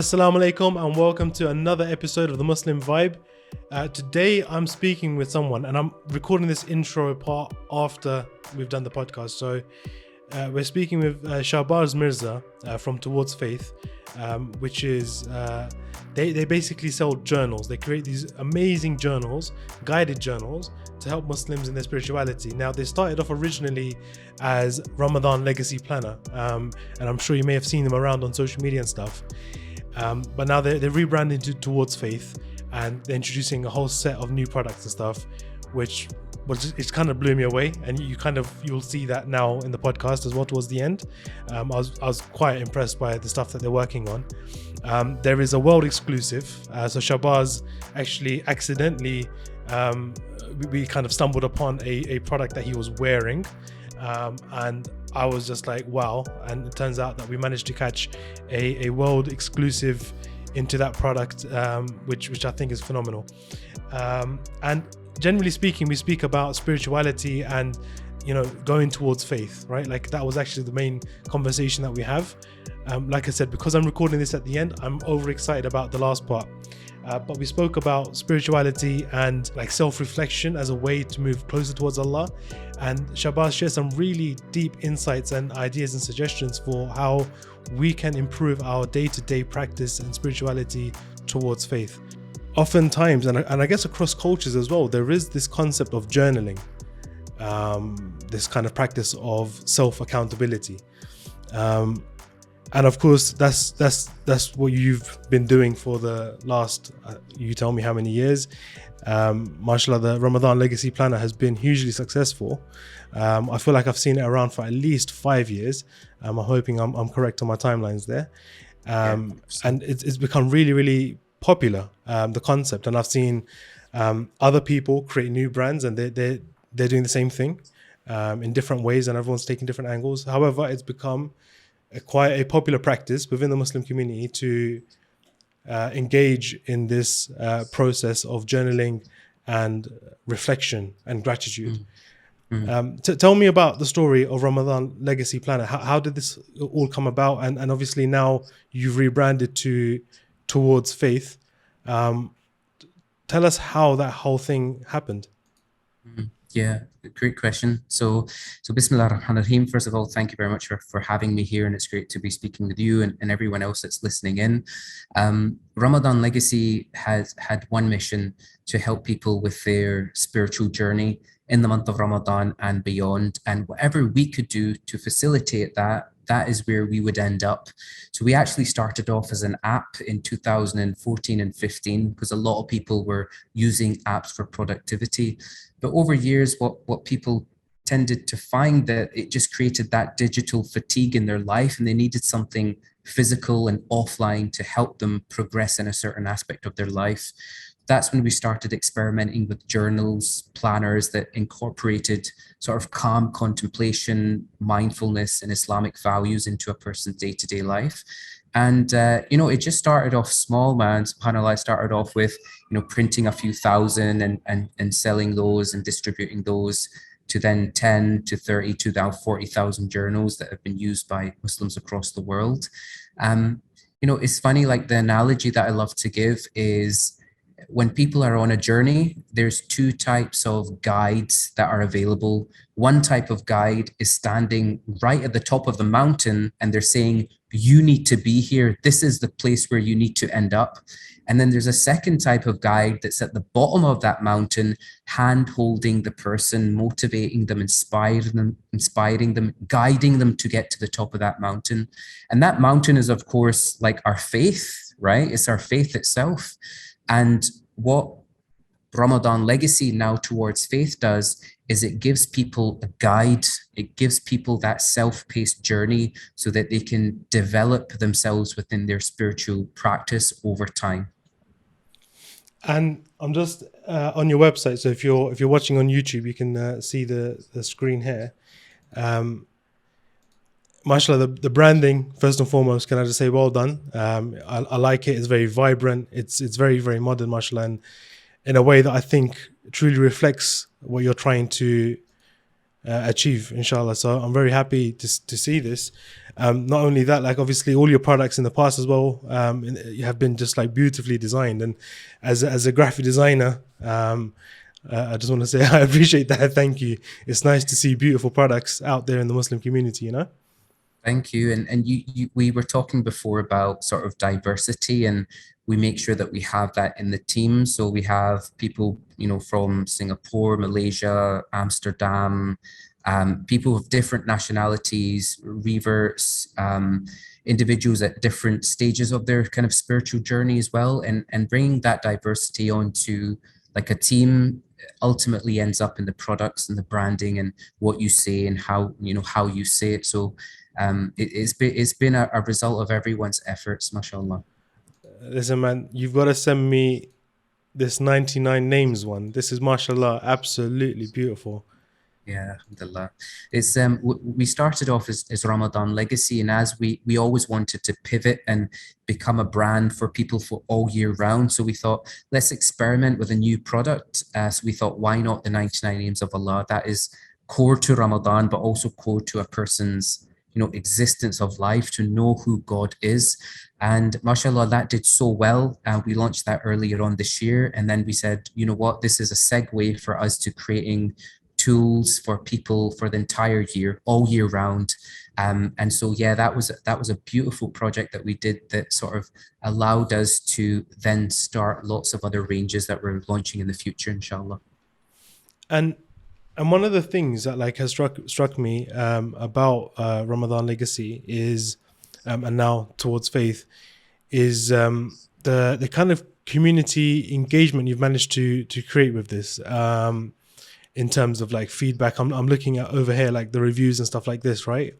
Assalamu alaikum and welcome to another episode of the Muslim Vibe. Today I'm speaking with someone and I'm recording this intro part after we've done the podcast. So we're speaking with Shahbaz Mirza from Towards Faith, which is, they basically sell journals. They create these amazing journals, guided journals, to help Muslims in their spirituality. Now, they started off originally as Ramadan Legacy Planner, and I'm sure you may have seen them around on social media and stuff. But now they're rebranding to Towards Faith, and they're introducing a whole set of new products and stuff, which it kind of blew me away. And you'll see that now in the podcast as well towards the end. I was quite impressed by the stuff that they're working on. There is a world exclusive. So Shahbaz actually accidentally, we kind of stumbled upon a product that he was wearing. And I was just like, wow. And it turns out that we managed to catch a world exclusive into that product, which I think is phenomenal. And generally speaking, we speak about spirituality and, going towards faith, right? Like that was actually the main conversation that we have. Like I said, because I'm recording this at the end, I'm overexcited about the last part. But we spoke about spirituality and like self-reflection as a way to move closer towards Allah. And Shahbaz shared some really deep insights and ideas and suggestions for how we can improve our day-to-day practice and spirituality towards faith. Oftentimes, and I guess across cultures as well, there is this concept of journaling, this kind of practice of self-accountability. And of course, that's what you've been doing for the last, you tell me how many years. Mashallah, the Ramadan Legacy Planner has been hugely successful. I feel like I've seen it around for at least 5 years. I'm hoping I'm correct on my timelines there. And it's become really, really popular, the concept. And I've seen other people create new brands, and they're doing the same thing in different ways, and everyone's taking different angles. However, it's become quite a popular practice within the Muslim community to engage in this process of journaling and reflection and gratitude. Tell me about the story of Ramadan Legacy Planner. How did this all come about? And obviously now you've rebranded to Towards Faith. Tell us how that whole thing happened. Yeah, great question. So Bismillah ar-Rahman ar-Rahim. First of all, thank you very much for having me here, and it's great to be speaking with you and everyone else that's listening in. Ramadan Legacy has had one mission: to help people with their spiritual journey in the month of Ramadan and beyond. And whatever we could do to facilitate that is where we would end up. So we actually started off as an app in 2014 and 15 because a lot of people were using apps for productivity. But over years, what people tended to find that it just created that digital fatigue in their life, and they needed something physical and offline to help them progress in a certain aspect of their life. That's when we started experimenting with journals, planners that incorporated sort of calm contemplation, mindfulness, and Islamic values into a person's day-to-day life. And, it just started off small, man. SubhanAllah, I started off with, printing a few thousand and selling those and distributing those to then 10 to 30 to now 40,000 journals that have been used by Muslims across the world. It's funny, like the analogy that I love to give is, when people are on a journey, there's two types of guides that are available. One type of guide is standing right at the top of the mountain, and they're saying, you need to be here. This is the place where you need to end up. And then there's a second type of guide that's at the bottom of that mountain, hand-holding the person, motivating them, inspiring them, guiding them to get to the top of that mountain. And that mountain is, of course, like our faith, right? It's our faith itself. And what Ramadan Legacy now Towards Faith does is it gives people a guide. It gives people that self-paced journey so that they can develop themselves within their spiritual practice over time. And I'm just on your website. So if you're watching on YouTube, you can see the screen here. Mashallah, the branding, first and foremost, can I just say well done. I like it. It's very vibrant. It's very, very modern, mashallah, and in a way that I think truly reflects what you're trying to achieve, inshallah. So I'm very happy to see this. Not only that, like obviously all your products in the past as well, you have been just like beautifully designed. And as a graphic designer, I just want to say I appreciate that. Thank you. It's nice to see beautiful products out there in the Muslim community, you know? Thank you. And we were talking before about sort of diversity, and we make sure that we have that in the team. So we have people, from Singapore, Malaysia, Amsterdam, people of different nationalities, reverts, individuals at different stages of their kind of spiritual journey as well. And bringing that diversity onto like a team ultimately ends up in the products and the branding and what you say and how you say it. So it's been a result of everyone's efforts, mashallah. Listen, man, you've got to send me this 99 names one. This is, mashallah, absolutely beautiful. Yeah, alhamdulillah. It's we started off as Ramadan Legacy, and as we always wanted to pivot and become a brand for people for all year round. So we thought, let's experiment with a new product. So we thought, why not the 99 names of Allah? That is core to Ramadan, but also core to a person's existence of life, to know who God is. And mashallah, that did so well. We launched that earlier on this year, and then we said, you know what, this is a segue for us to creating tools for people for the entire year, all year round. And so, yeah, that was a beautiful project that we did that sort of allowed us to then start lots of other ranges that we're launching in the future, inshallah. And one of the things that like has struck me about Ramadan Legacy is, and now towards faith, is the kind of community engagement you've managed to create with this. In terms of like feedback, I'm looking at over here like the reviews and stuff like this, right?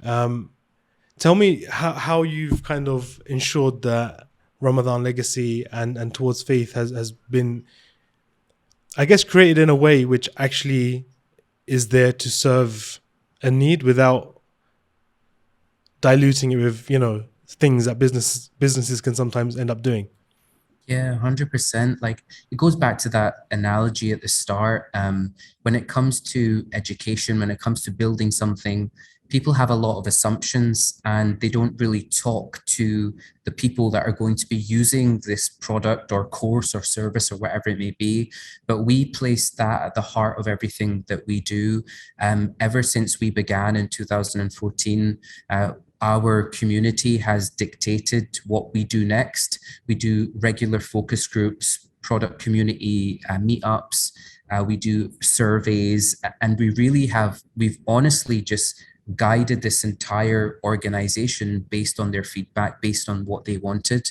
Tell me how you've kind of ensured that Ramadan Legacy and Towards Faith has been, I guess, created in a way which actually is there to serve a need without diluting it with things that businesses can sometimes end up doing. Yeah, 100%. Like it goes back to that analogy at the start. When it comes to education, when it comes to building something, people have a lot of assumptions and they don't really talk to the people that are going to be using this product or course or service or whatever it may be. But we place that at the heart of everything that we do. Ever since we began in 2014, our community has dictated what we do next. We do regular focus groups, product community meetups, we do surveys, and we've honestly just guided this entire organization based on their feedback, based on what they wanted.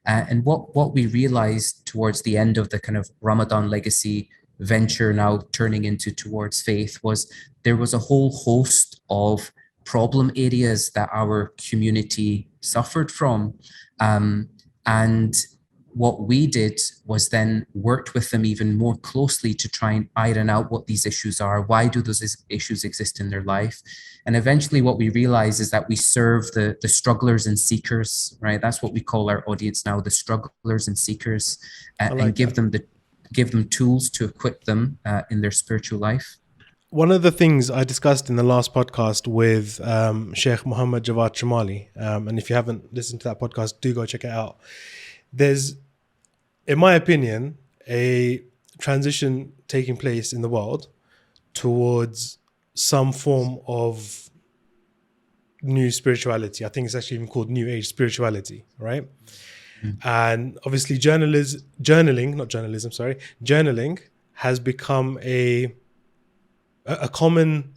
And what we realized towards the end of the kind of Ramadan Legacy venture, now turning into Towards Faith, was there was a whole host of problem areas that our community suffered from. And what we did was then worked with them even more closely to try and iron out what these issues are. Why do those issues exist in their life? And eventually what we realize is that we serve the strugglers and seekers, right? That's what we call our audience now, the strugglers and seekers, and give them tools to equip them in their spiritual life. One of the things I discussed in the last podcast with Sheikh Muhammad Javad Shamali, and if you haven't listened to that podcast, do go check it out. There's, in my opinion, a transition taking place in the world towards some form of new spirituality. I think it's actually even called New Age spirituality, right? Mm-hmm. And obviously journaling has become a common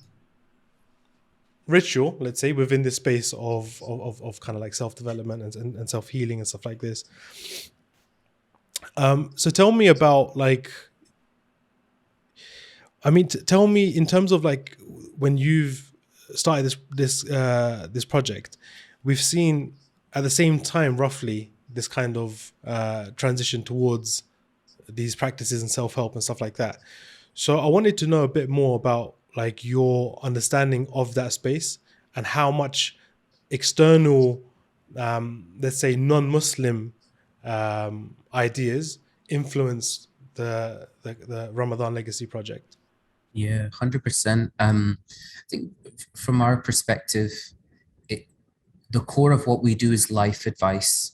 ritual, let's say, within the space of kind of like self-development and self-healing and stuff like this. So tell me about tell me in terms of like when you've started this project, we've seen at the same time roughly this kind of transition towards these practices and self-help and stuff like that. So I wanted to know a bit more about like your understanding of that space and how much external, let's say non-Muslim ideas influence the Ramadan Legacy project. Yeah, 100%. I think from our perspective, it, the core of what we do is life advice.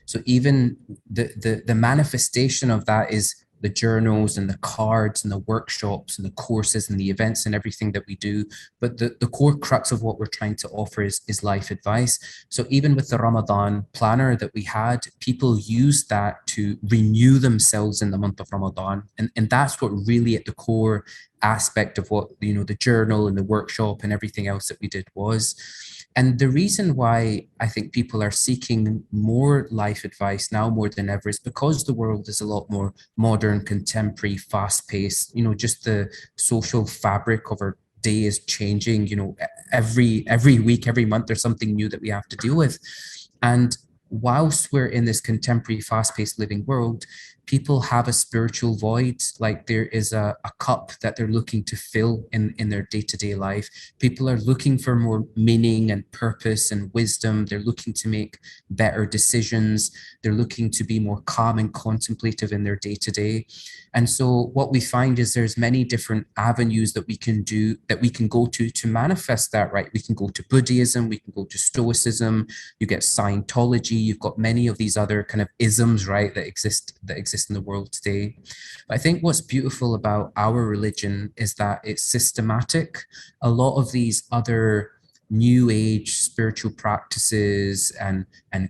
So even the manifestation of that is the journals and the cards and the workshops and the courses and the events and everything that we do. But the core crux of what we're trying to offer is life advice. So even with the Ramadan planner that we had, people use that to renew themselves in the month of Ramadan. And that's what really at the core aspect of what, the journal and the workshop and everything else that we did was. And the reason why I think people are seeking more life advice now more than ever is because the world is a lot more modern, contemporary, fast paced, just the social fabric of our day is changing, every week, every month, there's something new that we have to deal with. And whilst we're in this contemporary, fast paced living world, people have a spiritual void. Like there is a cup that they're looking to fill in their day to day life. People are looking for more meaning and purpose and wisdom. They're looking to make better decisions. They're looking to be more calm and contemplative in their day to day. And so what we find is there's many different avenues that we can do, that we can go to manifest that, right? We can go to Buddhism, we can go to Stoicism, you get Scientology, you've got many of these other kind of isms, right, that exist in the world today. But I think what's beautiful about our religion is that it's systematic. A lot of these other new age spiritual practices and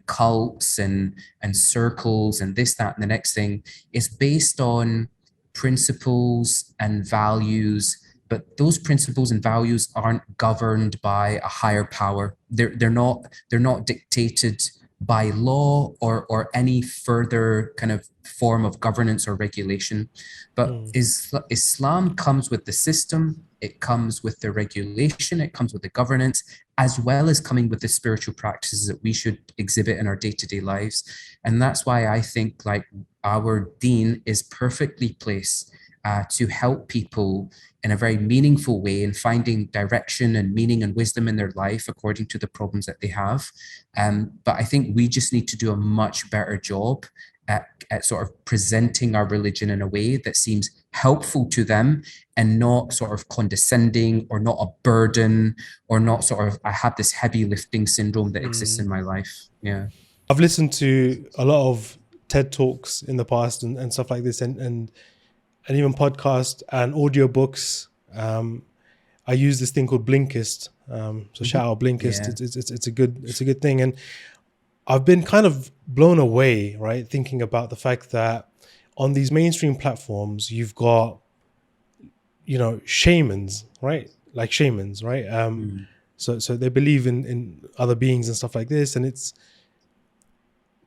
cults and circles and this, that, and the next thing is based on principles and values, but those principles and values aren't governed by a higher power. They're not dictated by law or any further kind of form of governance or regulation. But Islam comes with the system, it comes with the regulation, it comes with the governance, as well as coming with the spiritual practices that we should exhibit in our day-to-day lives. And that's why I think like our deen is perfectly placed to help people in a very meaningful way in finding direction and meaning and wisdom in their life according to the problems that they have. But I think we just need to do a much better job at sort of presenting our religion in a way that seems helpful to them and not sort of condescending or not a burden or not sort of, I have this heavy lifting syndrome that exists in my life. Yeah. I've listened to a lot of TED Talks in the past and stuff like this and even podcasts and audiobooks. I use this thing called Blinkist. So shout out Blinkist. Yeah. It's a good thing. And I've been kind of blown away, right? Thinking about the fact that on these mainstream platforms, you've got, shamans, right? Like shamans, right? So they believe in other beings and stuff like this. And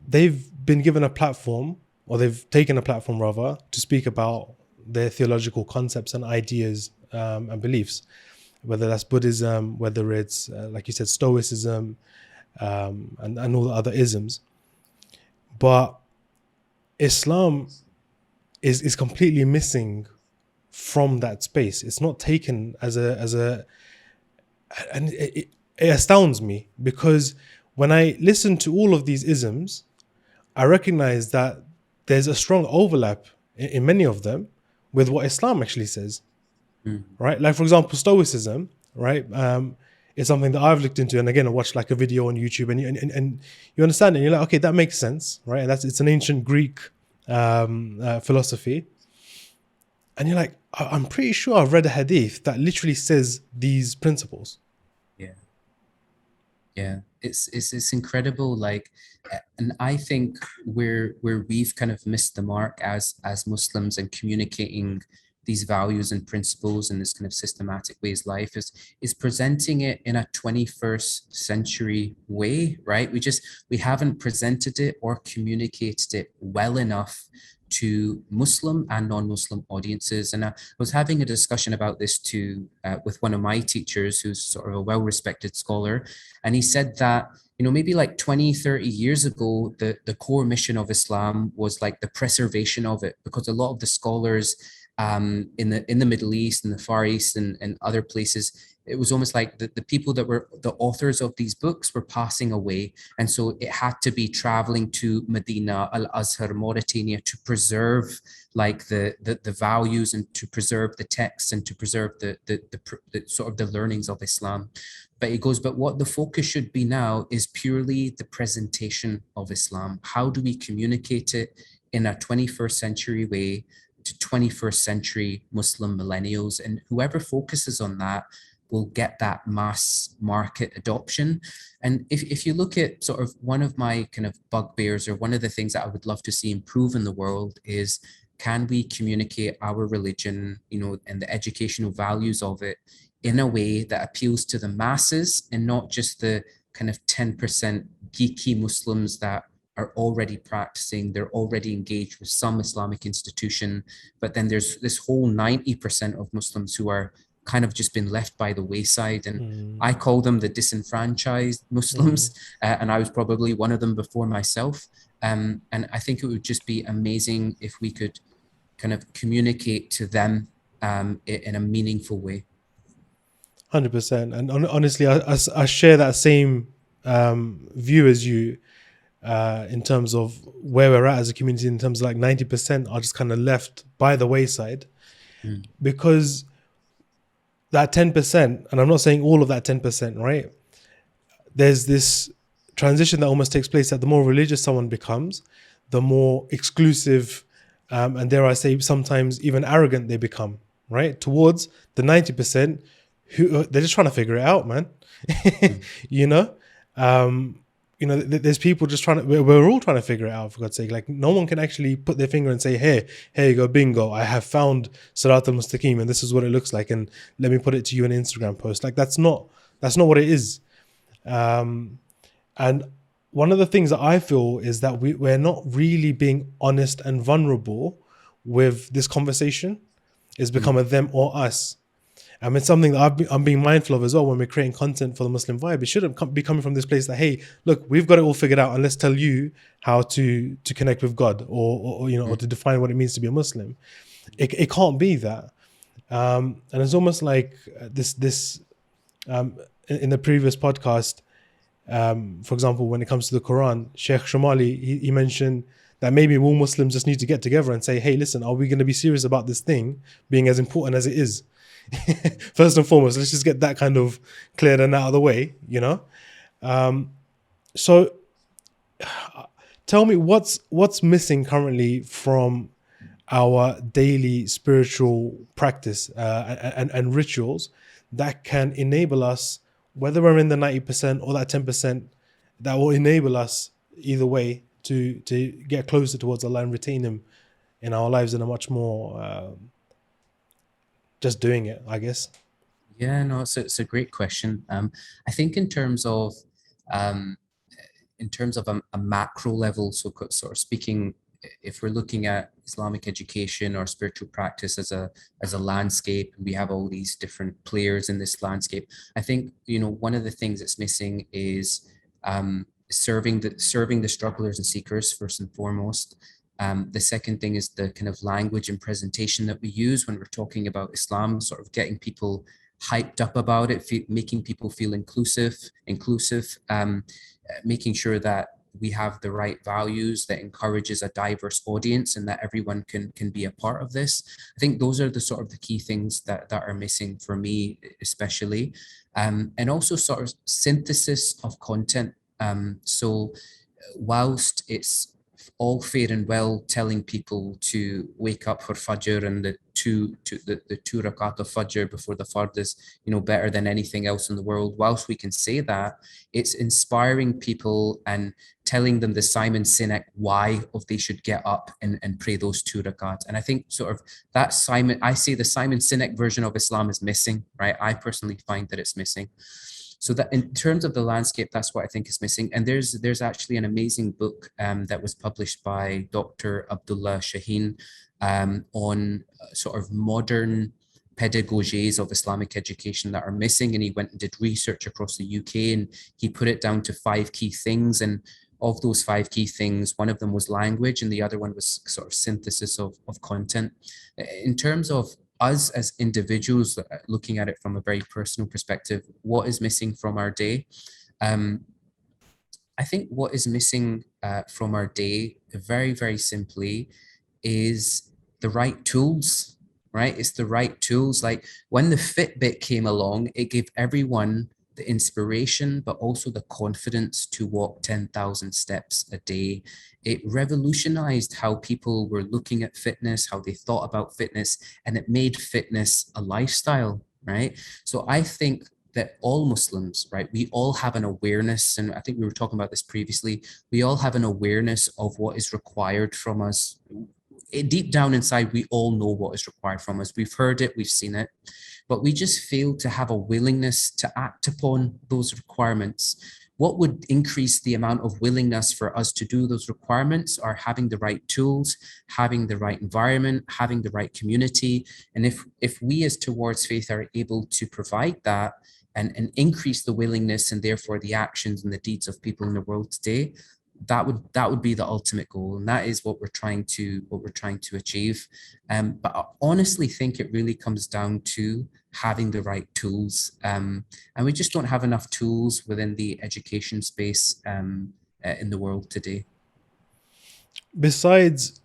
they've been given a platform, or they've taken a platform rather, to speak about their theological concepts and ideas and beliefs, whether that's Buddhism, whether it's, like you said, Stoicism, and all the other isms. But Islam is completely missing from that space. It's not taken as a and it astounds me, because when I listen to all of these isms, I recognize that there's a strong overlap in many of them with what Islam actually says, right? Like, for example, Stoicism, right? It's something that I've looked into, and again, I watched like a video on YouTube, and you understand it. And you're like, okay, that makes sense, right? And it's an ancient Greek philosophy, and you're like, I'm pretty sure I've read a hadith that literally says these principles. Yeah, it's incredible. Like, and I think where we've kind of missed the mark as Muslims in communicating these values and principles in this kind of systematic ways life is presenting it in a 21st century way, right? We haven't presented it or communicated it well enough to Muslim and non-Muslim audiences. And I was having a discussion about this too with one of my teachers, who's sort of a well-respected scholar. And he said that, maybe like 20, 30 years ago, the core mission of Islam was like the preservation of it, because a lot of the scholars in the Middle East and the Far East and other places. It was almost like the people that were the authors of these books were passing away. And so it had to be traveling to Medina, Al-Azhar, Mauritania, to preserve like the values and to preserve the texts and to preserve the sort of the learnings of Islam. But it goes, but what the focus should be now is purely the presentation of Islam. How do we communicate it in a 21st century way to 21st century Muslim millennials? And whoever focuses on that will get that mass market adoption. And if you look at sort of one of my kind of bugbears, or one of the things that I would love to see improve in the world, is can we communicate our religion, and the educational values of it in a way that appeals to the masses and not just the kind of 10% geeky Muslims that are already practicing, they're already engaged with some Islamic institution, but then there's this whole 90% of Muslims who are kind of just been left by the wayside. And I call them the disenfranchised Muslims. And I was probably one of them before myself. And I think it would just be amazing if we could kind of communicate to them in a meaningful way. 100%. And honestly, I share that same view as you in terms of where we're at as a community, in terms of like 90% are just kind of left by the wayside. Because that 10%, and I'm not saying all of that 10%, right? There's this transition that almost takes place that the more religious someone becomes, the more exclusive, and dare I say, sometimes even arrogant they become, right? Towards the 90% who they're just trying to figure it out, man. There's people just trying to, we're all trying to figure it out, for God's sake. Like, no one can actually put their finger and say, hey, here you go, bingo, I have found Sirat al-Mustaqim and this is what it looks like, and let me put it to you in an Instagram post. Like, that's not what it is. And one of the things that I feel is that we're not really being honest and vulnerable with this conversation. It's become a them or us. And it's something that I'm being mindful of as well when we're creating content for the Muslim Vibe. It shouldn't be coming from this place that, hey, look, we've got it all figured out and let's tell you how to connect with God or to define what it means to be a Muslim. It can't be that. And it's almost like this in the previous podcast, for example, when it comes to the Quran, Sheikh Shamali, he mentioned that maybe all Muslims just need to get together and say, hey, listen, are we going to be serious about this thing being as important as it is? First and foremost, let's just get that kind of cleared and out of the way, So tell me what's missing currently from our daily spiritual practice and rituals that can enable us, whether we're in the 90% or that 10%, that will enable us either way to get closer towards Allah and retain Him in our lives in a much more just doing it, I guess. Yeah, no, it's a great question. I think in terms of a macro level, so sort of speaking, if we're looking at Islamic education or spiritual practice as a landscape, we have all these different players in this landscape. I think one of the things that's missing is serving the strugglers and seekers first and foremost. The second thing is the kind of language and presentation that we use when we're talking about Islam, sort of getting people hyped up about it, making people feel inclusive, making sure that we have the right values that encourages a diverse audience and that everyone can be a part of this. I think those are the sort of the key things that are missing for me, especially. And also sort of synthesis of content. So whilst it's all fair and well telling people to wake up for Fajr and the two rakat of Fajr before the Fard is, better than anything else in the world. Whilst we can say that, it's inspiring people and telling them the Simon Sinek why of they should get up and pray those 2 rakat. And I think sort of that I say the Simon Sinek version of Islam is missing, right? I personally find that it's missing. So that in terms of the landscape, that's what I think is missing. And there's actually an amazing book that was published by Dr. Abdullah Shaheen on sort of modern pedagogies of Islamic education that are missing. And he went and did research across the UK and he put it down to 5 key things. And of those 5 key things, one of them was language and the other one was sort of synthesis of content. In terms of us as individuals, looking at it from a very personal perspective, what is missing from our day? I think what is missing from our day, very, very simply, is the right tools, right? It's the right tools. Like when the Fitbit came along, it gave everyone the inspiration, but also the confidence to walk 10,000 steps a day. It revolutionized how people were looking at fitness, how they thought about fitness, and it made fitness a lifestyle, right? So I think that all Muslims, right, we all have an awareness, and I think we were talking about this previously, we all have an awareness of what is required from us. Deep down inside, we all know what is required from us. We've heard it, we've seen it, but we just fail to have a willingness to act upon those requirements. What would increase the amount of willingness for us to do those requirements are having the right tools, having the right environment, having the right community. And if we as Towards Faith are able to provide that, and increase the willingness and therefore the actions and the deeds of people in the world today, that would be the ultimate goal, and that is what we're trying to achieve. But I honestly think it really comes down to having the right tools, and we just don't have enough tools within the education space in the world today. Besides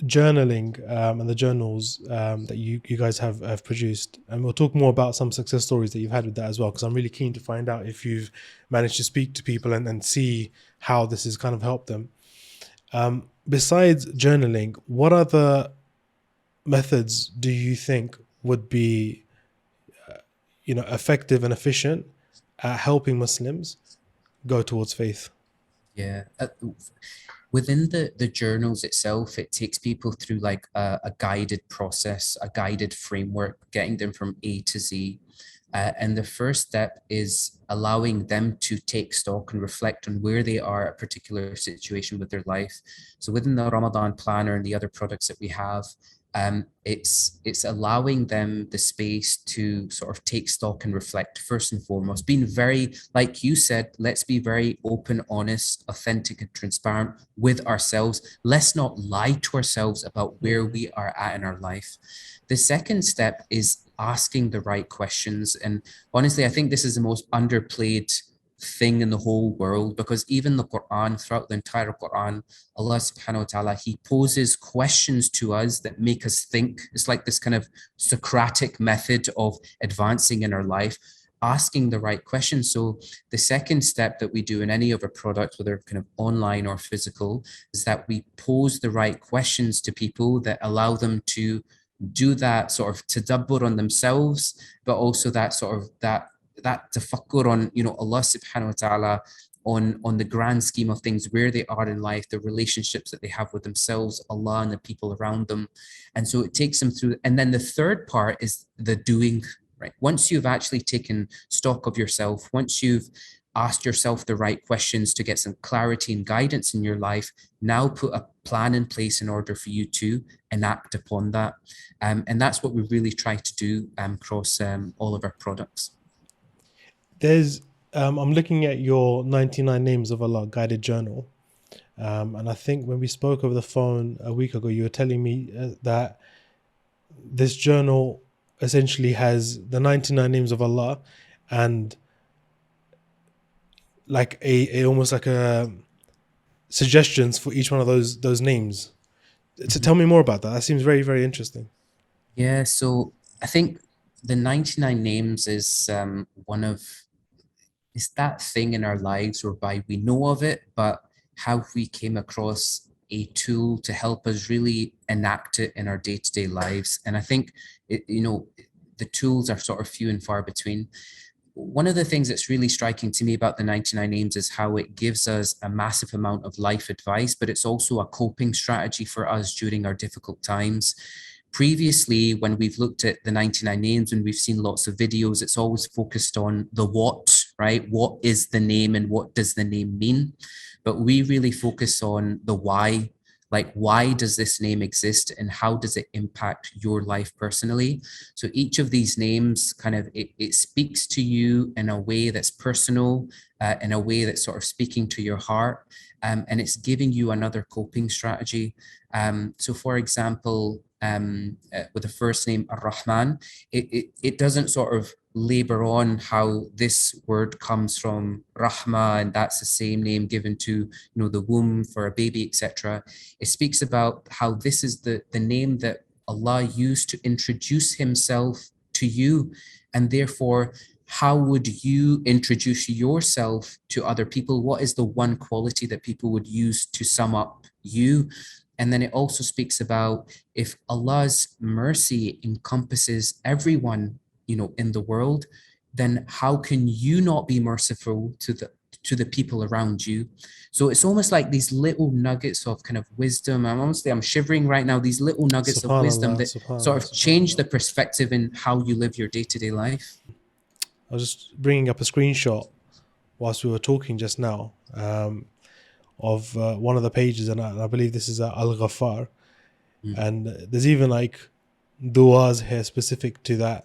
journaling and the journals that you guys have produced, and we'll talk more about some success stories that you've had with that as well, because I'm really keen to find out if you've managed to speak to people and see how this has kind of helped them. Besides journaling, what other methods do you think would be effective and efficient at helping Muslims go towards faith? Yeah. Within the journals itself, it takes people through like a guided process, a guided framework, getting them from A to Z. And the first step is allowing them to take stock and reflect on where they are at a particular situation with their life. So within the Ramadan Planner and the other products that we have, it's allowing them the space to sort of take stock and reflect first and foremost, being very, like you said, let's be very open, honest, authentic, and transparent with ourselves. Let's not lie to ourselves about where we are at in our life. The second step is asking the right questions. And honestly, I think this is the most underplayed thing in the whole world, because even the Quran, throughout the entire Quran, Allah subhanahu wa ta'ala, he poses questions to us that make us think. It's like this kind of Socratic method of advancing in our life, asking the right questions. So the second step that we do in any of our products, whether kind of online or physical, is that we pose the right questions to people that allow them to do that sort of tadabbur on themselves, but also that sort of that tafakkur on, Allah subhanahu wa ta'ala, on the grand scheme of things, where they are in life, the relationships that they have with themselves, Allah, and the people around them. And so it takes them through. And then the third part is the doing, right? Once you've actually taken stock of yourself, once you've asked yourself the right questions to get some clarity and guidance in your life, now put a plan in place in order for you to enact upon that. And that's what we really try to do across all of our products. There's, I'm looking at your 99 Names of Allah guided journal. And I think when we spoke over the phone a week ago, you were telling me that this journal essentially has the 99 names of Allah and like a almost like a suggestions for each one of those names. So tell me more about that. That seems very, very interesting. Yeah, so I think the 99 names is it's that thing in our lives whereby we know of it, but how we came across a tool to help us really enact it in our day-to-day lives. And I think the tools are sort of few and far between. One of the things that's really striking to me about the 99 names is how it gives us a massive amount of life advice, but it's also a coping strategy for us during our difficult times. Previously, when we've looked at the 99 names and we've seen lots of videos, it's always focused on the what, right? What is the name and what does the name mean? But we really focus on the why. like, why does this name exist and how does it impact your life personally? So each of these names kind of, it speaks to you in a way that's personal, in a way that's sort of speaking to your heart, and it's giving you another coping strategy. So for example, with the first name Ar-Rahman, it doesn't sort of labor on how this word comes from Rahma, and that's the same name given to the womb for a baby, etc. It speaks about how this is the name that Allah used to introduce himself to you, and therefore how would you introduce yourself to other people? What is the one quality that people would use to sum up you? And then it also speaks about, if Allah's mercy encompasses everyone, in the world, then how can you not be merciful to the people around you? So it's almost like these little nuggets of kind of wisdom. I'm shivering right now. These little nuggets of wisdom that sort of change the perspective in how you live your day-to-day life. I was just bringing up a screenshot whilst we were talking just now, of one of the pages, and I believe this is Al-Ghaffar, and there's even like du'as here specific to that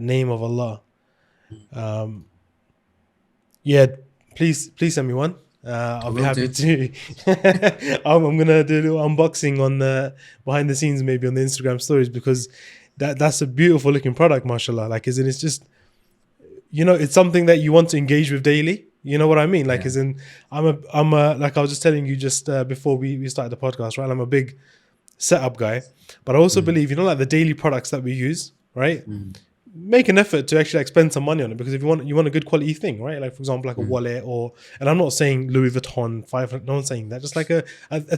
name of Allah. Please send me one. I'll be happy to. I'm gonna do a little unboxing on the behind the scenes, maybe on the Instagram stories, because that's a beautiful looking product, mashallah. Like, as in, it's just, it's something that you want to engage with daily. You know what I mean? Like, as in, I'm a like I was just telling you just before we started the podcast, right? I'm a big setup guy, but I also believe, like the daily products that we use, right? Make an effort to actually spend some money on it, because if you want a good quality thing, right? Like, for example, like a wallet, and I'm not saying Louis Vuitton 500, no one's saying that, just like a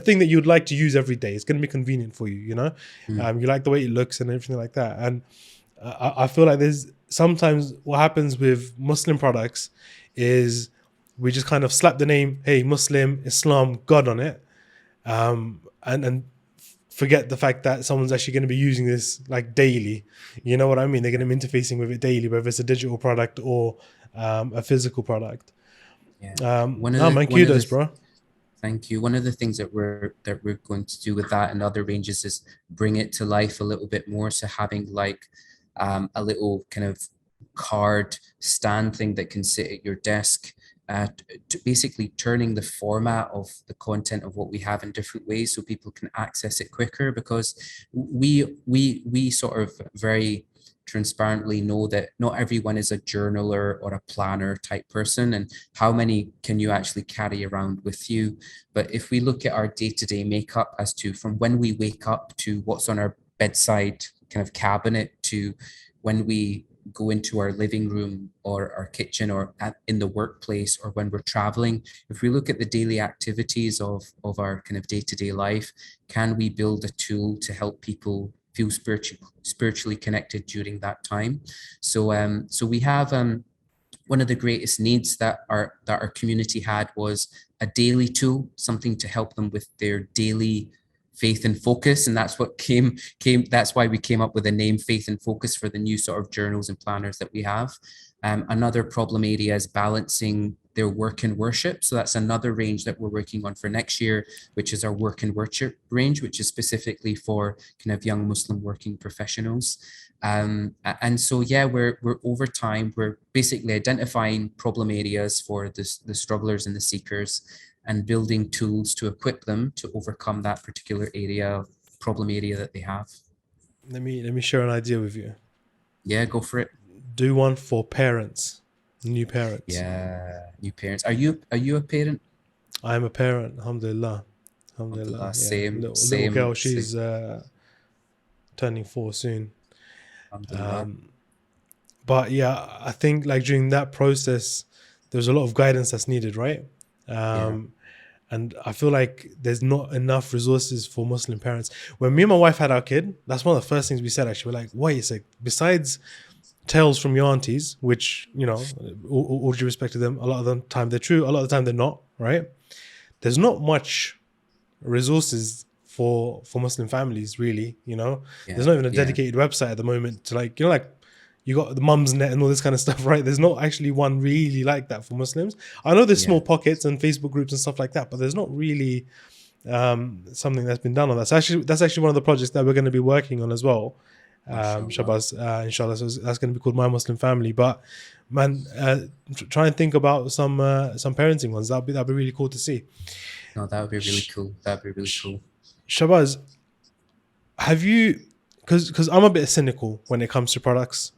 thing that you'd like to use every day. It's going to be convenient for you, you like the way it looks and everything like that. And I feel like there's sometimes what happens with Muslim products is we just kind of slap the name, hey, Muslim, Islam, God on it, and forget the fact that someone's actually going to be using this like daily. You know what I mean? They're going to be interfacing with it daily, whether it's a digital product or a physical product. Kudos, bro. Thank you. One of the things that we're going to do with that and other ranges is bring it to life a little bit more. So having like a little kind of card stand thing that can sit at your desk, to basically turning the format of the content of what we have in different ways so people can access it quicker, because we sort of very transparently know that not everyone is a journaler or a planner type person, and how many can you actually carry around with you. But if we look at our day-to-day makeup, as to from when we wake up to what's on our bedside kind of cabinet, to when we go into our living room or our kitchen or in the workplace, or when we're traveling, if we look at the daily activities of our kind of day-to-day life, can we build a tool to help people feel spiritually connected during that time? So we have one of the greatest needs that our community had was a daily tool, something to help them with their daily faith and focus, and that's what that's why we came up with the name Faith and Focus for the new sort of journals and planners that we have. Another problem area is balancing their work and worship, so that's another range that we're working on for next year, which is our work and worship range, which is specifically for kind of young Muslim working professionals. And so we're over time, we're basically identifying problem areas for the strugglers and the seekers, and building tools to equip them to overcome that particular problem area that they have. Let me share an idea with you. Yeah, go for it. Do one for parents, new parents. Yeah, new parents. Are you a parent? I am a parent. Alhamdulillah. Yeah. Same. Little girl, she's turning 4 soon. But yeah, I think like during that process, there's a lot of guidance that's needed, right? And I feel like there's not enough resources for Muslim parents. When me and my wife had our kid, that's one of the first things we said, actually. We're like, wait a sec, besides tales from your aunties, which, all due respect to them, a lot of the time they're true, a lot of the time they're not, right? There's not much resources for Muslim families, really, There's not even a dedicated website at the moment to like, you got the Mum's Net and all this kind of stuff, right? There's not actually one really like that for Muslims. I know there's small pockets and Facebook groups and stuff like that, but there's not really something that's been done on that. So that's actually one of the projects that we're going to be working on as well. Mashallah. Shahbaz, inshallah. So that's going to be called My Muslim Family. But man, try and think about some parenting ones. That'd be really cool to see. No, that would be really cool. That would be really Sh- cool. Shahbaz, have you? Because I'm a bit cynical when it comes to products,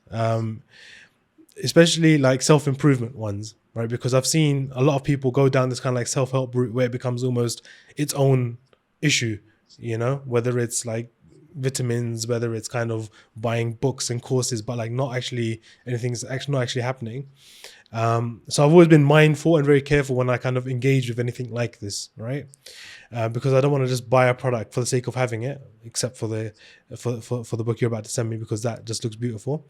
especially like self-improvement ones, right? Because I've seen a lot of people go down this kind of like self-help route where it becomes almost its own issue, whether it's like vitamins, whether it's kind of buying books and courses, but like not actually anything's actually not actually happening. So I've always been mindful and very careful when I kind of engage with anything like this, right? Because I don't want to just buy a product for the sake of having it, except for the book you're about to send me, because that just looks beautiful.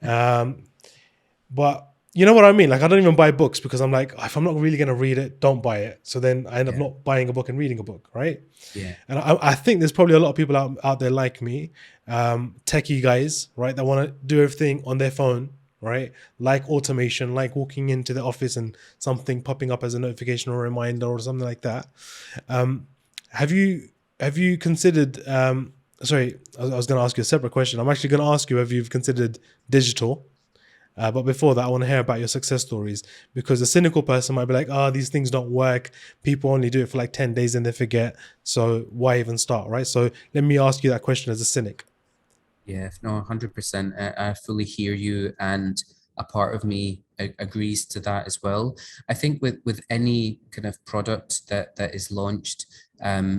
But you know what I mean? Like, I don't even buy books because I'm like, if I'm not really going to read it, don't buy it. So then I end up not buying a book and reading a book, right? Yeah. And I think there's probably a lot of people out there like me, techie guys, right, that want to do everything on their phone, right? Like automation, like walking into the office and something popping up as a notification or a reminder or something like that. Have you considered? Sorry, I was going to ask you a separate question. I'm actually going to ask you if you've considered digital. But before that, I want to hear about your success stories, because a cynical person might be like, these things don't work. People only do it for like 10 days and they forget. So why even start, right? So let me ask you that question as a cynic. Yeah, no, 100%. I fully hear you, and a part of me agrees to that as well. I think with any kind of product that is launched,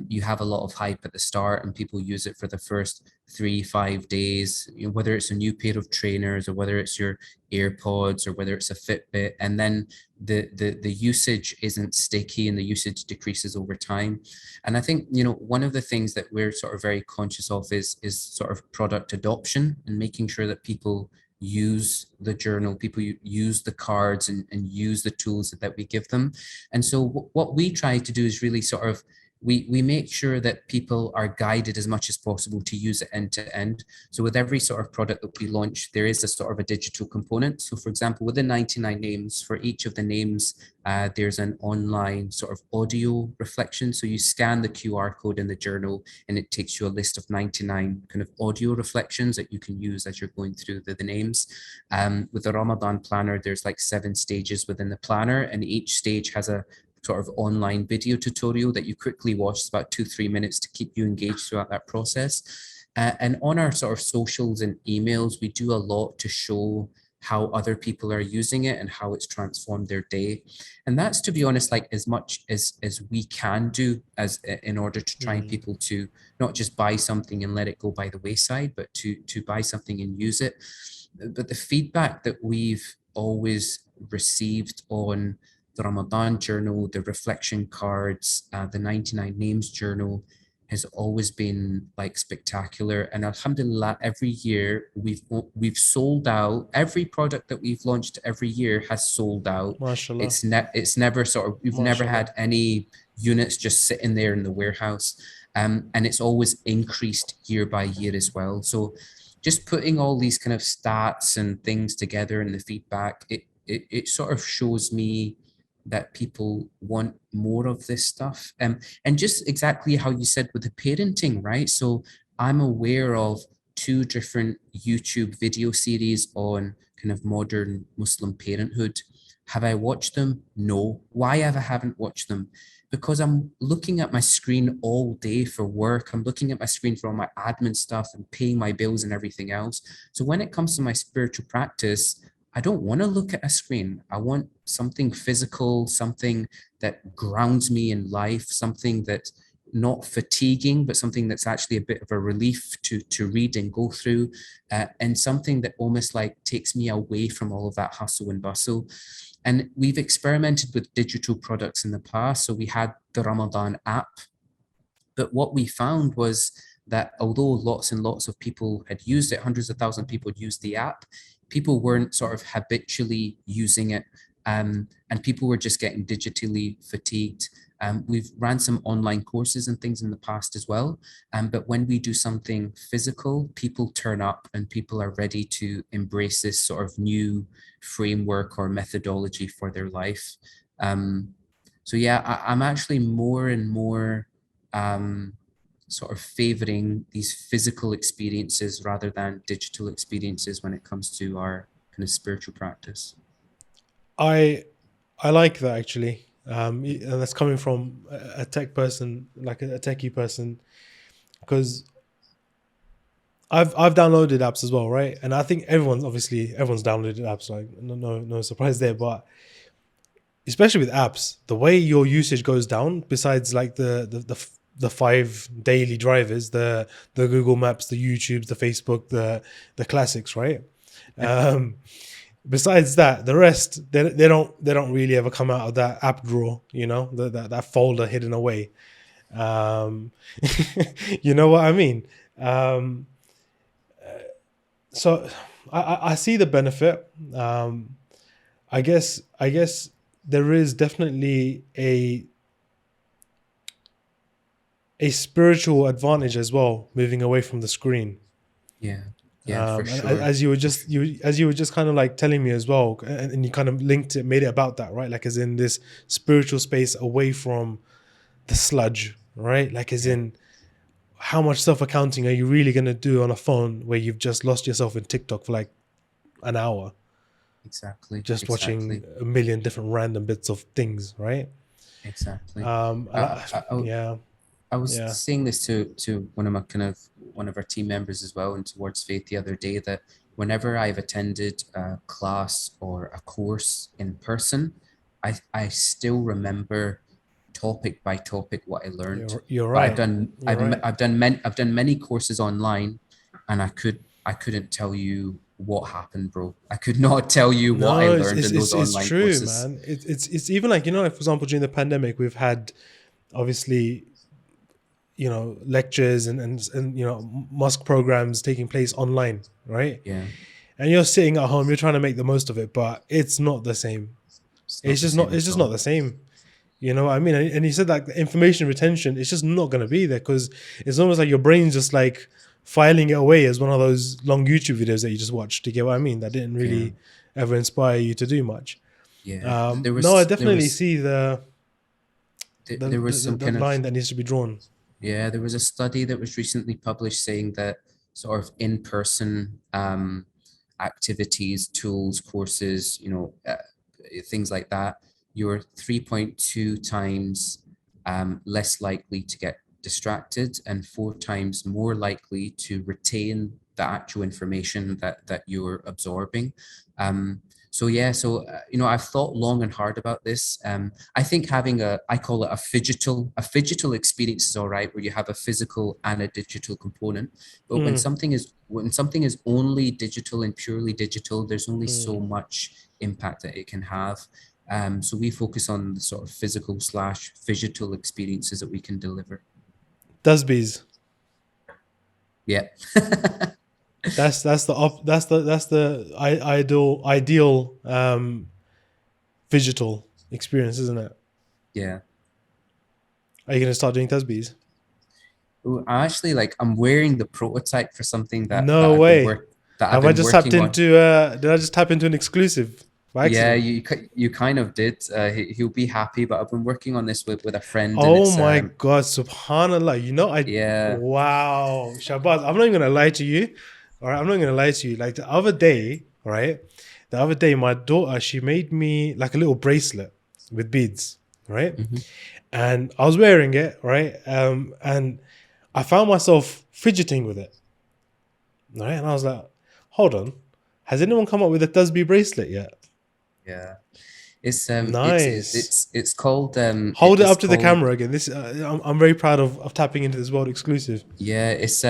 you have a lot of hype at the start, and people use it for the first 3, 5 days. Whether it's a new pair of trainers, or whether it's your AirPods, or whether it's a Fitbit, and then the usage isn't sticky, and the usage decreases over time. And I think, one of the things that we're sort of very conscious of is sort of product adoption, and making sure that people use the journal, people use the cards, and use the tools that we give them. And so what we try to do is really sort of, we make sure that people are guided as much as possible to use it end to end. So with every sort of product that we launch, there is a sort of a digital component. So for example, with the 99 names, for each of the names, there's an online sort of audio reflection. So you scan the QR code in the journal, and it takes you a list of 99 kind of audio reflections that you can use as you're going through the names. With the Ramadan planner, there's like 7 stages within the planner, and each stage has a sort of online video tutorial that you quickly watch. It's about 2-3 minutes to keep you engaged throughout that process. And on our sort of socials and emails, we do a lot to show how other people are using it and how it's transformed their day. And that's, to be honest, like as much as we can do as in order to try and people to not just buy something and let it go by the wayside, but to buy something and use it. But the feedback that we've always received on the Ramadan journal, the reflection cards, the 99 names journal has always been like spectacular. And alhamdulillah, every year we've sold out. Every product that we've launched every year has sold out. Mashallah. It's never sort of, we've never had any units just sitting there in the warehouse. And it's always increased year by year as well. So just putting all these kind of stats and things together in the feedback, it sort of shows me that people want more of this stuff. And just exactly how you said with the parenting, right? So I'm aware of 2 different YouTube video series on kind of modern Muslim parenthood. Have I watched them? No. Why have I haven't watched them? Because I'm looking at my screen all day for work. I'm looking at my screen for all my admin stuff and paying my bills and everything else. So when it comes to my spiritual practice, I don't want to look at a screen. I want something physical, something that grounds me in life, something that's not fatiguing, but something that's actually a bit of a relief to read and go through, and something that almost like takes me away from all of that hustle and bustle. And we've experimented with digital products in the past. So we had the Ramadan app, but what we found was that although lots and lots of people had used it, hundreds of thousands of people had used the app, people weren't sort of habitually using it, and people were just getting digitally fatigued. We've ran some online courses and things in the past as well, but when we do something physical, people turn up and people are ready to embrace this sort of new framework or methodology for their life. So yeah, I'm actually more and more sort of favoring these physical experiences rather than digital experiences when it comes to our kind of spiritual practice. I like that actually, and that's coming from a tech person, like a techie person, because I've downloaded apps as well, right? And I think everyone's downloaded apps, like no surprise there. But especially with apps, the way your usage goes down, besides like the 5 daily drivers, the Google Maps, the YouTubes, the Facebook, the classics, right? Besides that, the rest they don't really ever come out of that app drawer, that folder hidden away. You know what I mean? So I see the benefit. I guess there is definitely a spiritual advantage as well, moving away from the screen. Yeah, for sure. As you were just kind of like telling me as well, and you kind of made it about that, right? Like as in this spiritual space away from the sludge, right? Like as in, how much self-accounting are you really going to do on a phone where you've just lost yourself in TikTok for like an hour? Exactly. Watching a million different random bits of things, right? Exactly. Yeah. I was saying this to one of our team members as well, and towards Faith the other day, that whenever I've attended a class or a course in person, I still remember topic by topic what I learned. You're right. I've done many courses online, and I couldn't tell you what happened, bro. I could not tell you what I learned in those online courses. It's true, man. It's even like, for example, during the pandemic, we've had obviously, lectures and mosque programs taking place online, right? Yeah. And you're sitting at home, you're trying to make the most of it, but it's not the same. It's just not the same. You know what I mean? And he said that the information retention is just not going to be there, because it's almost like your brain's just like filing it away as one of those long YouTube videos that you just watched. Do you get what I mean? That didn't really ever inspire you to do much. Yeah. I definitely see the line that needs to be drawn. Yeah, there was a study that was recently published saying that sort of in-person activities, tools, courses, things like that, you're 3.2 times less likely to get distracted and 4 times more likely to retain the actual information that you're absorbing. I've thought long and hard about this. I think having I call it a phygital experience is all right, where you have a physical and a digital component. But when something is only digital and purely digital, there's only so much impact that it can have. So we focus on the sort of physical/phygital experiences that we can deliver. Tasbees. Yeah. That's the ideal digital experience, isn't it? Yeah. Are you gonna start doing tasbees? I'm wearing the prototype for something that no way. Have I just tapped into? Did I just tap into an exclusive? Yeah, you kind of did. He'll be happy, but I've been working on this with a friend. Oh my God, subhanallah! Wow, Shahbaz, I'm not even gonna lie to you. All right, I'm not gonna lie to you. Like the other day, my daughter, she made me like a little bracelet with beads, right? Mm-hmm. And I was wearing it, right? And I found myself fidgeting with it, right? And I was like, hold on, has anyone come up with a tasbih bracelet yet? Yeah, it's nice. It's called. Hold it up to the camera again. This I'm very proud of tapping into this world exclusive. Yeah, it's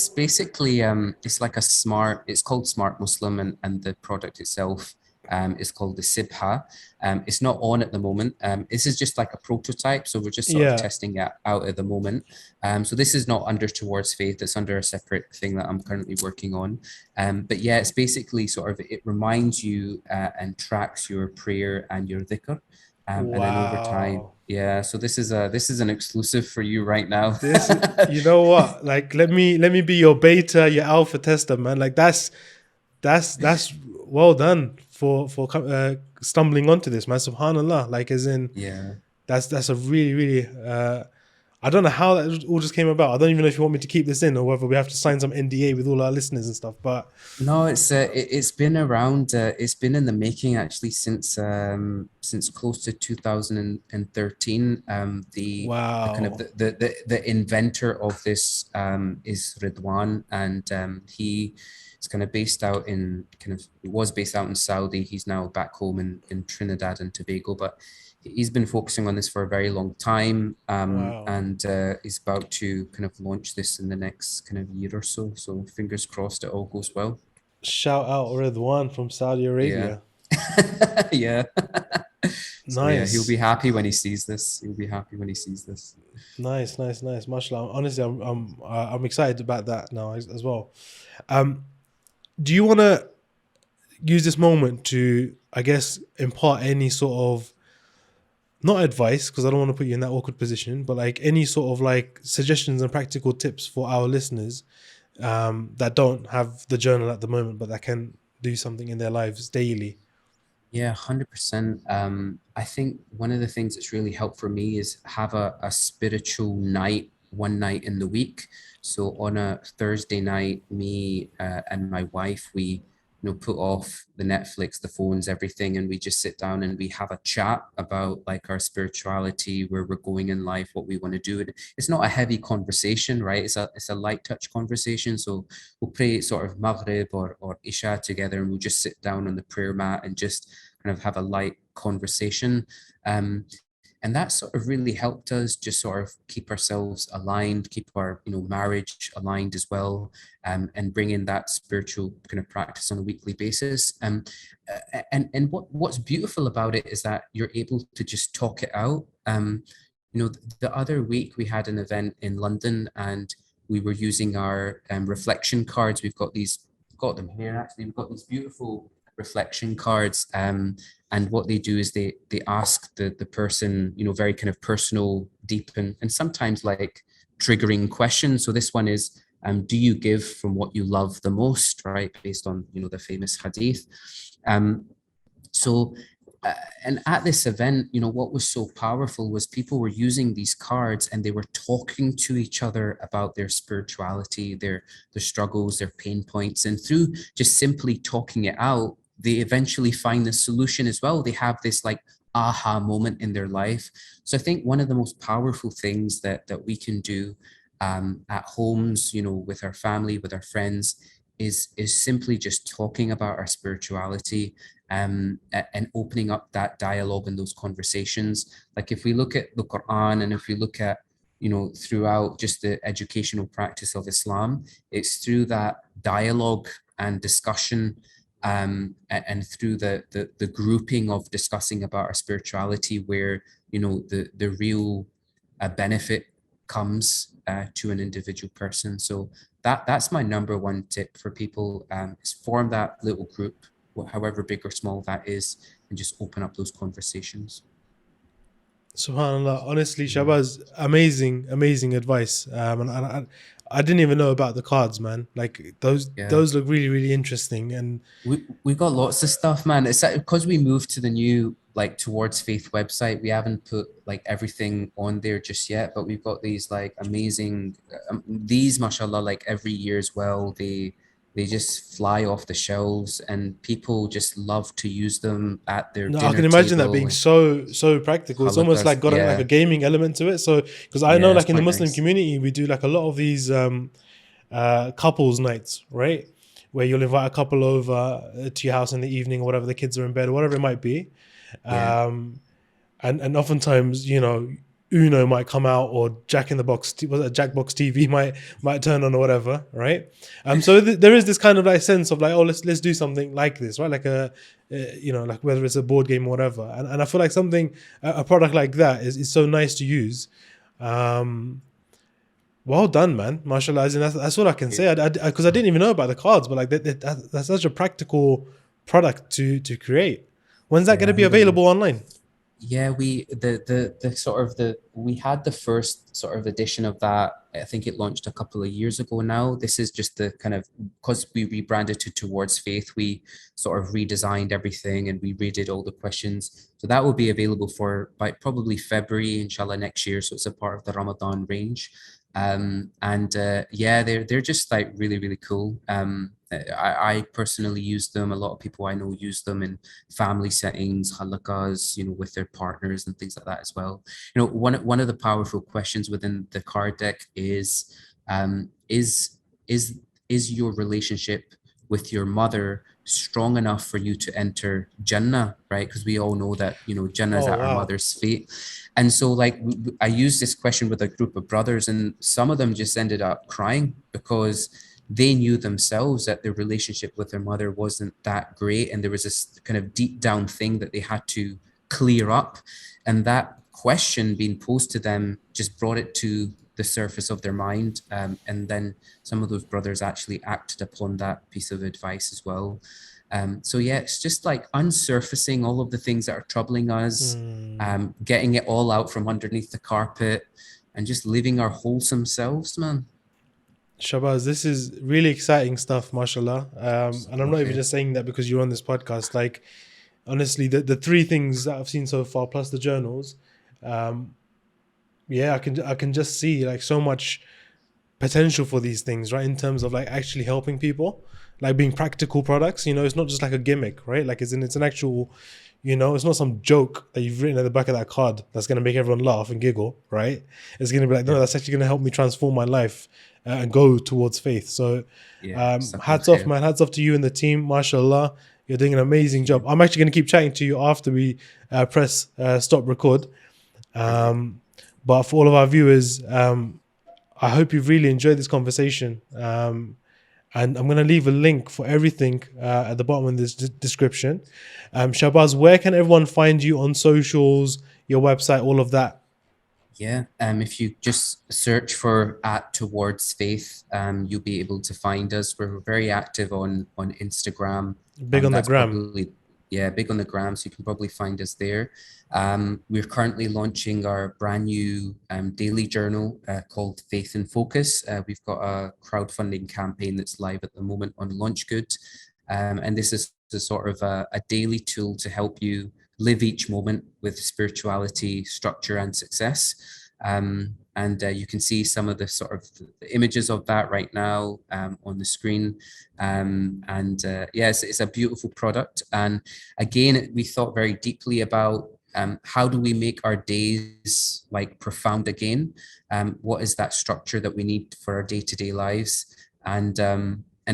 basically it's like it's called Smart Muslim, and the product itself is called the Sibha. It's not on at the moment. This is just like a prototype, so we're just sort of testing it out at the moment. So this is not under Towards Faith. It's under a separate thing that I'm currently working on. But yeah, it's basically sort of, it reminds you and tracks your prayer and your dhikr. And then over time, so this is an exclusive for you right now. You know what? Like, let me be your beta, your alpha tester, man. Like that's well done for stumbling onto this, man. Subhanallah. Like, as in, that's a really, really. I don't know how that all just came about. I don't even know if you want me to keep this in or whether we have to sign some NDA with all our listeners and stuff. But No, it's been around. It's been in the making actually since close to 2013. The kind of wow, the inventor of this is Ridwan, and he is kind of based out in he was based out in Saudi. He's now back home in Trinidad and Tobago, but he's been focusing on this for a very long time, wow. and he's about to kind of launch this in the next kind of year or so. So fingers crossed it all goes well. Shout out Redwan from Saudi Yeah. Arabia. Yeah. So yeah, he'll be Nice, happy when he sees this. He'll be happy when he sees this. nice. Mashallah. Honestly, I'm excited about that now as well. Um, do you want to use this moment to, I guess, impart any sort of not advice, because I don't want to put you in that awkward position, but like any sort of like suggestions and practical tips for our listeners that don't have the journal at the moment, but that can do something in their lives daily? Yeah, 100%. I think one of the things that's really helped for me is have a spiritual night, one night in the week. So on a Thursday night, me and my wife, we put off the Netflix, the phones, everything, and we just sit down and we have a chat about like our spirituality, where we're going in life, what we want to do. And it's not a heavy conversation, right? It's a light touch conversation. So we'll pray sort of Maghrib or Isha together, and we'll just sit down on the prayer mat and just kind of have a light conversation. And that sort of really helped us just sort of keep ourselves aligned, keep our marriage aligned as well, and bring in that spiritual kind of practice on a weekly basis. And what's beautiful about it is that you're able to just talk it out. The other week we had an event in London, and we were using our reflection cards. Got them here actually. We've got these beautiful reflection cards. And what they do is they ask the person, very kind of personal, deep, and sometimes like triggering questions. So this one is, do you give from what you love the most, right? Based on, the famous hadith. Um, so and at this event, what was so powerful was people were using these cards and they were talking to each other about their spirituality, their struggles, their pain points. And through just simply talking it out, they eventually find the solution as well. They have this like aha moment in their life. So I think one of the most powerful things that we can do at homes, with our family, with our friends, is simply just talking about our spirituality, and opening up that dialogue and those conversations. Like if we look at the Quran, and if we look at throughout just the educational practice of Islam, it's through that dialogue and discussion, and through the grouping of discussing about our spirituality, where the real benefit comes to an individual person. So that's my number one tip for people, is form that little group, however big or small that is, and just open up those conversations. SubhanAllah. Honestly, Yeah. Shahbaz, amazing advice. And I didn't even know about the cards, man. Like Yeah. those look really interesting. And We got lots of stuff, man. It's because we moved to the new like Towards Faith website. We haven't put like everything on there just yet, but we've got these like amazing these, mashallah, like every year as well. They just fly off the shelves, and people just love to use them at their no, I dinner can imagine that table being and so practical. It's almost halakas. like got like a Yeah, gaming element to it. So because I know yeah, it's like in the quite Muslim nice. community, we do like a lot of these couples nights, right? Where you'll invite a couple over to your house in the evening or whatever, the kids are in bed or whatever it might be. Yeah, Um, and oftentimes, Uno might come out, or Jack in the Box, was it Jackbox TV might turn on or whatever, right? So there is this kind of like sense of like, oh, let's do something like this, right? Like like whether it's a board game or whatever. And I feel like a product like that is so nice to use. Um, well done, man. Mashallah. As in, that's all I can yeah. say. Because I didn't even know about the cards, but like that's such a practical product to create. When's that going Yeah, to be alhamdulillah. available online? Yeah, we had the first sort of edition of that. I think it launched a couple of years ago now. This is just the kind of, because we rebranded to Towards Faith, we sort of redesigned everything and we redid all the questions. So that will be available for by probably February, inshallah, next year. So it's a part of the Ramadan range. And yeah, they're just like really, really cool. I personally use them. A lot of people I know use them in family settings, halakas, with their partners and things like that as well. One of the powerful questions within the card deck is, um, is is is your relationship with your mother strong enough for you to enter Jannah, right? Because we all know that Jannah is Oh at our wow. mother's feet. And so like I used this question with a group of brothers, and some of them just ended up crying because they knew themselves that their relationship with their mother wasn't that great, and there was this kind of deep down thing that they had to clear up, and that question being posed to them just brought it to the surface of their mind, and then some of those brothers actually acted upon that piece of advice as well. So yeah, it's just like unsurfacing all of the things that are troubling us, Hmm. getting it all out from underneath the carpet, and just living our wholesome selves, man. Shahbaz, this is really exciting stuff, mashallah. And I'm not even Okay. just saying that because you're on this podcast. Like, honestly, the three things that I've seen so far, plus the journals, um, yeah, I can just see like so much potential for these things, right? In terms of like actually helping people, like being practical products. It's not just like a gimmick, right? Like it's an actual, it's not some joke that you've written at the back of that card that's gonna make everyone laugh and giggle, right? It's gonna be like, no, Yeah. that's actually gonna help me transform my life and go towards faith. So, Yeah. Jazakallah hats off, khair. man. Hats off to you and the team. Mashallah, you're doing an amazing Thank job. you. I'm actually gonna keep chatting to you after we press stop record. Perfect. Um, but for all of our viewers, I hope you've really enjoyed this conversation. And I'm going to leave a link for everything at the bottom of this description. Shahbaz, where can everyone find you on socials, your website, all of that? Yeah. If you just search for at Towards Faith, you'll be able to find us. We're very active on Instagram. Big on the That's gram. probably, yeah, big on the gram, so you can probably find us there. We're currently launching our brand new daily journal called Faith in Focus. We've got a crowdfunding campaign that's live at the moment on LaunchGood. And this is a sort of a daily tool to help you live each moment with spirituality, structure, and success. And you can see some of the sort of the images of that right now on the screen. Yes, it's a beautiful product. And again, we thought very deeply about how do we make our days like profound again? What is that structure that we need for our day-to-day lives? And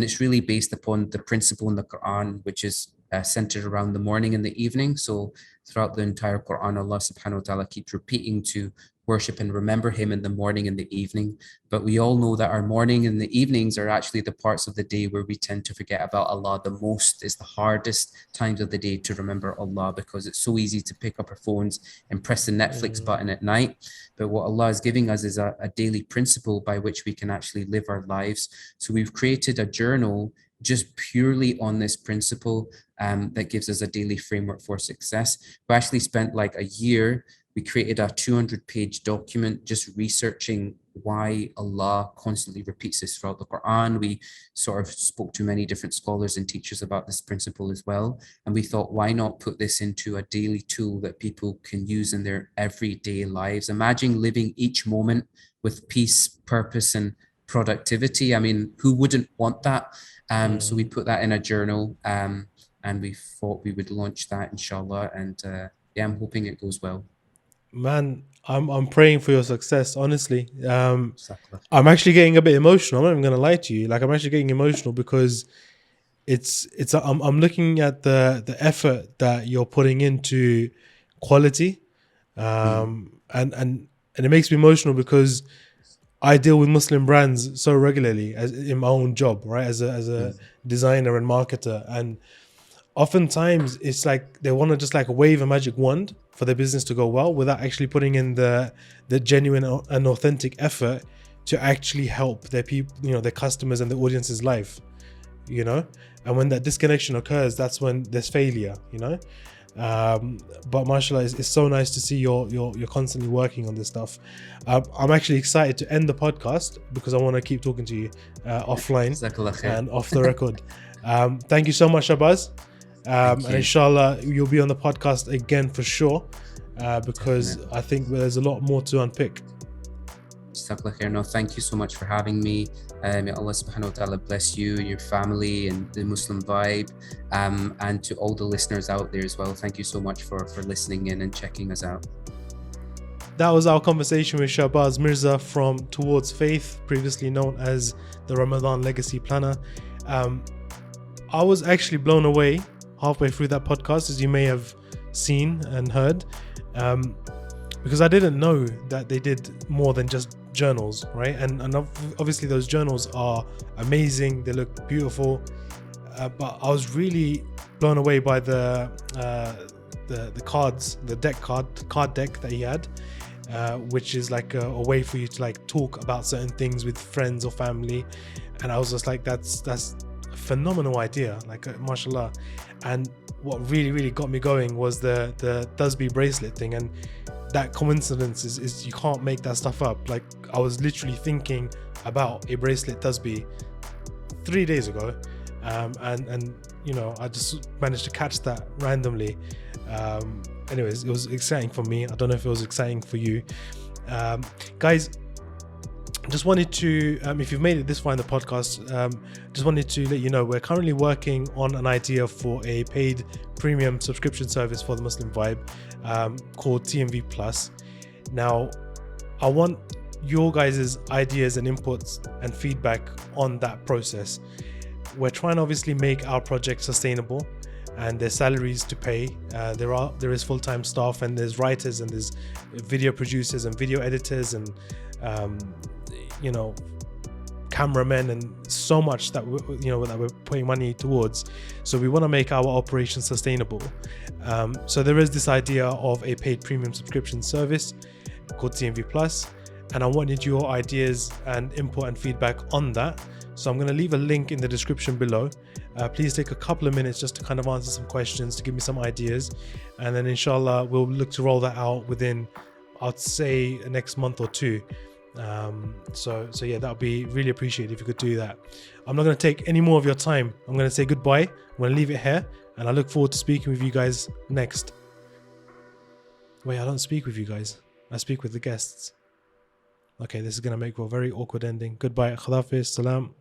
it's really based upon the principle in the Quran, which is centered around the morning and the evening. So throughout the entire Quran, Allah subhanahu wa ta'ala keeps repeating to worship and remember him in the morning and the evening. But we all know that our morning and the evenings are actually the parts of the day where we tend to forget about Allah the most. It's the hardest times of the day to remember Allah because it's so easy to pick up our phones and press the Netflix Mm, button at night. But what Allah is giving us is a daily principle by which we can actually live our lives. So we've created a journal just purely on this principle that gives us a daily framework for success. We actually spent like a year. We created a 200-page document just researching why Allah constantly repeats this throughout the Quran. We sort of spoke to many different scholars and teachers about this principle as well. And we thought, why not put this into a daily tool that people can use in their everyday lives? Imagine living each moment with peace, purpose, and productivity. I mean, who wouldn't want that? So we mm. put that in a journal, and we thought we would launch that, inshallah. And yeah, I'm hoping it goes well. Man, I'm praying for your success, honestly. Jazakallah I'm khair. actually getting a bit emotional. I'm not even going to lie to you. Like, I'm actually getting emotional because I'm looking at the effort that you're putting into quality. Mm, And it makes me emotional because I deal with Muslim brands so regularly as in my own job, right? As a mm, designer and marketer, and oftentimes it's like they want to just like wave a magic wand for their business to go well without actually putting in the genuine and authentic effort to actually help their people, their customers and the audience's life, you know. And when that disconnection occurs, that's when there's failure, you know. But mashallah, it's so nice to see you're constantly working on this stuff. I'm actually excited to end the podcast because I want to keep talking to you offline Jazakallah khair. and off the record. Thank you so much, Shahbaz. And inshallah you'll be on the podcast again for sure, because I think there's a lot more to unpick. Jazakallah khair. No, thank you so much for having me. May Allah subhanahu wa ta'ala bless you, your family, and the Muslim vibe. And to all the listeners out there as well, thank you so much for listening in and checking us out. That was our conversation with Shahbaz Mirza from Towards Faith, previously known as the Ramadan Legacy Planner. I was actually blown away halfway through that podcast, as you may have seen and heard, because I didn't know that they did more than just journals, right? And obviously those journals are amazing, they look beautiful, but I was really blown away by the cards, the card deck that he had, which is like a way for you to like talk about certain things with friends or family. And I was just like, that's a phenomenal idea, like mashallah. And what really got me going was the Tasbih bracelet thing, and that coincidence is you can't make that stuff up. Like, I was literally thinking about a bracelet Tasbih 3 days ago, and you know, I just managed to catch that randomly. Anyways, it was exciting for me. I don't know if it was exciting for you, guys. Just wanted to, if you've made it this far in the podcast, just wanted to let you know we're currently working on an idea for a paid premium subscription service for the Muslim Vibe, called TMV Plus. Now, I want your guys' ideas and inputs and feedback on that process. We're trying to obviously make our project sustainable, and there's salaries to pay. There is full-time staff, and there's writers, and there's video producers and video editors, and you know, cameramen, and so much that we're putting money towards. So we want to make our operation sustainable. So there is this idea of a paid premium subscription service called TMV Plus, and I wanted your ideas and input and feedback on that. So I'm going to leave a link in the description below. Please take a couple of minutes just to kind of answer some questions, to give me some ideas, and then inshallah we'll look to roll that out within, I'd say, next month or two. So yeah, that would be really appreciated if you could do that. I'm not going to take any more of your time. I'm going to say goodbye. I'm going to leave it here, and I look forward to speaking with you guys next. Wait, I don't speak with you guys. I speak with the guests. Okay, this is going to make for a very awkward ending. Goodbye. Khadafiz. Salam.